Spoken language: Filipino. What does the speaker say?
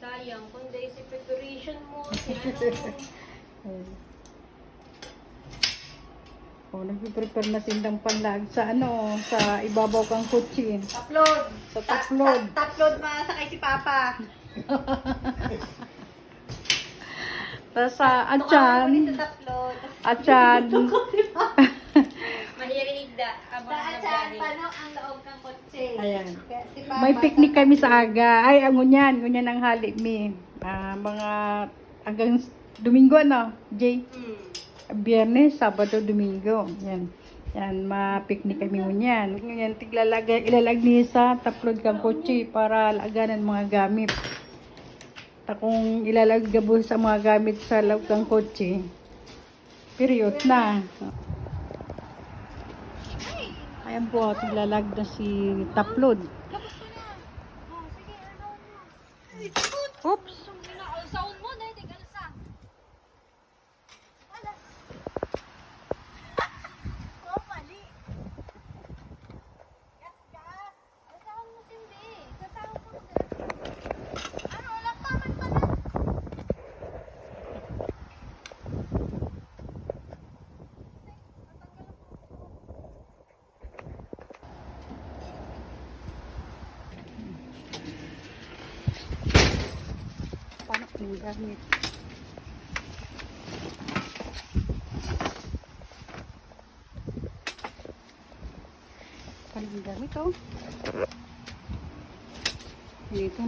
Sayang, kundi si preparation mo, si ano. Oh, nagpiprepare na sindang panlag sa ano, sa ibabaw kang kutsi. Upload. Sa taplod. Upload masakay si Papa. Tapos sa Tukawan ko atyan. sa upload. Atyan. Mahirig da. Sa atyan, paano ang loob ng kotse? Ayan. Si Papa, May picnic kami sa aga. Ay, ang ngunyan ang hali mi. Mga hanggang Domingo ano, Jay? Biyernes, Sabado, Domingo. Yan. Yan, ma-picnic kami ngunyan. Ngunyan, ilalag ni sa taplod kang kotse para laganan mga gamit. Kung ilalag gabo sa mga gamit sa loob kang kotse, period na. Ayan po, tiglalag na si taplod. Oops! Sound mo na, hindi ka na sa. Oh, mali. Gas. Asahan mo sindi. Katawag mo na. Ano, walang paman pa na. Paano ko yung gamit? Paano yung gamit, oh? Dito.